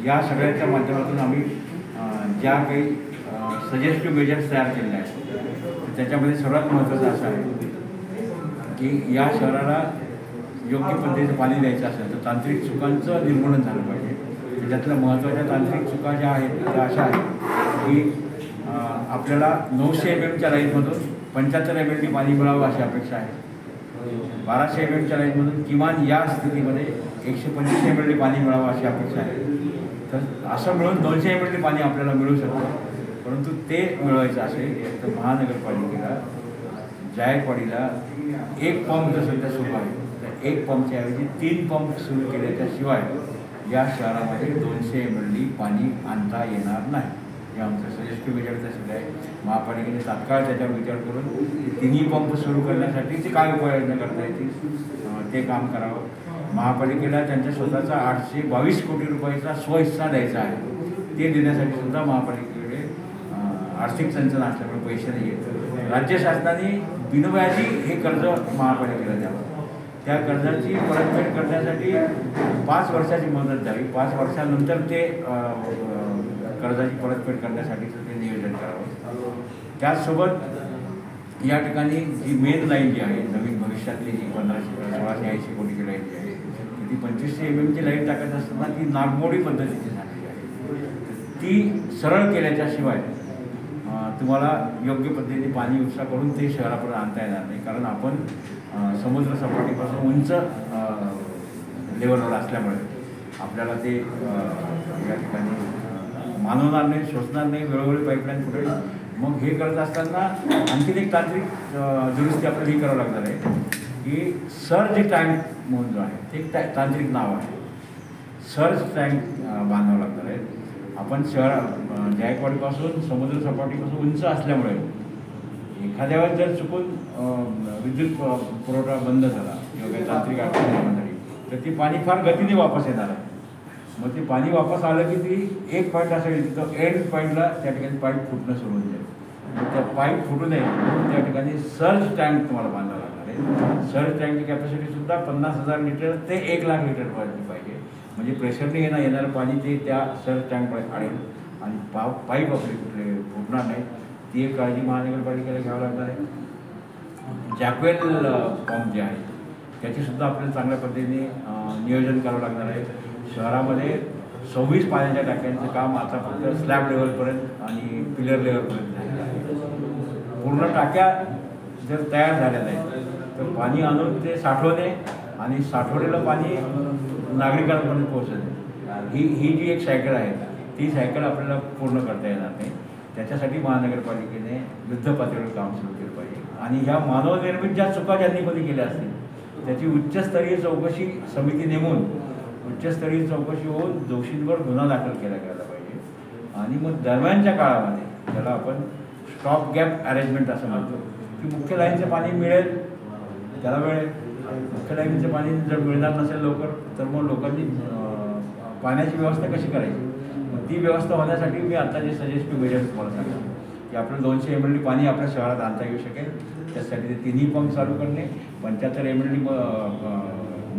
या सगळ्याच्या माध्यमातून आम्ही ज्या काही सजेस्टिव्ह मेजर्स तयार केले आहेत त्याच्यामध्ये सर्वात महत्त्वाचं असं आहे की या शहराला योग्य पद्धतीचं पाणी द्यायचं असेल तर तांत्रिक चुकांचं निर्मूलन झालं पाहिजे. त्याच्यातल्या महत्त्वाच्या तांत्रिक चुका ज्या आहेत त्या अशा आहेत की आपल्याला 900 mmच्या लाईनमधून 75 ml पाणी मिळावं अशी अपेक्षा आहे. 1200 mmच्या लाईनमधून किमान या स्थितीमध्ये 125 ml पाणी मिळावं अशी अपेक्षा आहे. तर असं मिळून 200 ml पाणी आपल्याला मिळू शकतं. परंतु ते मिळवायचं असेल तर महानगरपालिकेला जायकवाडीला एक पंप जर सध्या सुरू आहे तर एक पंपच्या ऐवजी 3 पंप सुरू केल्याच्याशिवाय या शहरामध्ये 200 ml पाणी आणता येणार नाही. हे आमचं सजेस्टिव्ह मेजर तसं आहे. महापालिकेने तात्काळ त्याच्यावर विचार करून तिन्ही पंप सुरू करण्यासाठी ते काय उपाययोजना करता येतील ते काम करावं. महापालिकेला त्यांच्या स्वतःचा 822 कोटी रुपयाचा स्वहिस्सा द्यायचा आहे. ते देण्यासाठी सुद्धा महापालिकेकडे आर्थिक चंचल असल्यामुळे पैसे नाही येत. राज्य शासनाने बिनव्याजी हे कर्ज महापालिकेला द्यावं. त्या कर्जाची परतफेड करण्यासाठी 5 वर्षाची मुदत द्यावी. 5 वर्षानंतर ते कर्जाची परतफेड करण्यासाठीचं ते नियोजन करावं. त्याचसोबत या ठिकाणी जी मेन लाईन जी आहे नवीन भविष्यातली जी 1680 कोटीची लाईन जी आहे ती 2500 mmची लाईन टाकत असताना ती नागमोडी पद्धतीची झालेली आहे. ती सरळ केल्याच्याशिवाय तुम्हाला योग्य पद्धतीने पाणी उपसा करून ते शहरापर्यंत आणता येणार नाही. कारण आपण समुद्र सपाटीपासून उंच लेवलवर असल्यामुळे आपल्याला ते या ठिकाणी मानवणार नाही, शोषणार नाही, वेळोवेळी पाईपलाईन फुटेल. मग हे करत असताना आणखीन एक तांत्रिक दुरुस्ती आपल्याला ही करावं लागणार आहे की सर्ज टँक म्हणून जो आहे ते एक तांत्रिक नाव आहे. सर्ज टँक बांधावं लागणार आहे. आपण जायकवाडीपासून समुद्र सपाटीपासून उंच असल्यामुळे एखाद्या वेळेस जर चुकून विद्युत पुरवठा बंद झाला किंवा काही तांत्रिक अडचण निर्माण झाली तर ती पाणी फार गतीने वापस येणार आहे. मग ते पाणी वापस आलं की ती एक पॉईंट असेल तिथं एंड पॉईंटला त्या ठिकाणी पाईप फुटणं सुरू होऊन जाईल. मग त्या पाईप फुटू नये म्हणून त्या ठिकाणी सर्ज टँक तुम्हाला बांधावं लागणार आहे. सर्ज टँकची कॅपॅसिटीसुद्धा 50,000 लिटर ते 1,00,000 लिटरपर्यंत पाहिजे. म्हणजे प्रेशरने येणारं पाणी ते त्या सर्ज टँकमध्ये आणेल आणि पाईप आपले कुठले फुटणार नाही. ती एक काळजी महानगरपालिकेला घ्यावं लागणार आहे. जॅकवेल पंप जे आहे त्याचीसुद्धा आपल्याला चांगल्या पद्धतीने नियोजन करावं लागणार आहे. शहरामध्ये 26 पाण्याच्या टाक्यांचं काम आता फक्त स्लॅब लेवलपर्यंत आणि पिलर लेवलपर्यंत झालेलं आहे. पूर्ण टाक्या जर तयार झाल्या नाहीत तर पाणी आणून ते साठवणे आणि साठवलेलं पाणी नागरिकांपर्यंत पोहोचवणे ही जी एक सायकल आहे ती सायकल आपल्याला पूर्ण करता येणार नाही. त्याच्यासाठी महानगरपालिकेने युद्धपातळीवर काम सुरू केलं पाहिजे. आणि ह्या मानवनिर्मित ज्या चुका ज्यांनी कधी केल्या असतील त्याची उच्चस्तरीय चौकशी समिती नेमून उच्चस्तरीय चौकशी होऊन दोषींवर गुन्हा दाखल केला गेला पाहिजे. आणि मग दरम्यानच्या काळामध्ये त्याला आपण स्टॉप गॅप अरेंजमेंट असं म्हणतो की मुख्य लाईनचं पाणी मिळेल त्याला मिळेल. मुख्य लाईनचं पाणी जर मिळणार नसेल लवकर तर मग लोकांनी पाण्याची व्यवस्था कशी करायची. मग ती व्यवस्था होण्यासाठी मी आता जे सजेस्टिव्ह मेजर्स तुम्हाला सांगतो की आपलं 200 ml पाणी आपल्या शहरात आणता येऊ शकेल. त्यासाठी ते तिन्ही पंप चालू करणे, 75 ml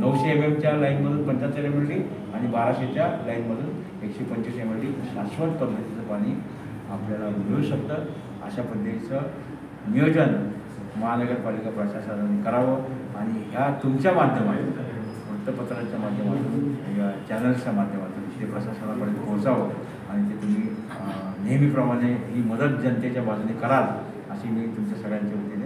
900 mmच्या लाईनमधून 75 ml आणि 1200च्या लाईनमधून 125 ml शाश्वत पद्धतीचं पाणी आपल्याला मिळू शकतं. अशा पद्धतीचं नियोजन महानगरपालिका प्रशासनाने करावं. आणि ह्या तुमच्या माध्यमातून वृत्तपत्रांच्या माध्यमातून या चॅनल्सच्या माध्यमातून ते प्रशासनापर्यंत पोहोचावं आणि ते तुम्ही नेहमीप्रमाणे ही मदत जनतेच्या बाजूने कराल अशी मी तुमच्या सगळ्यांच्या वतीने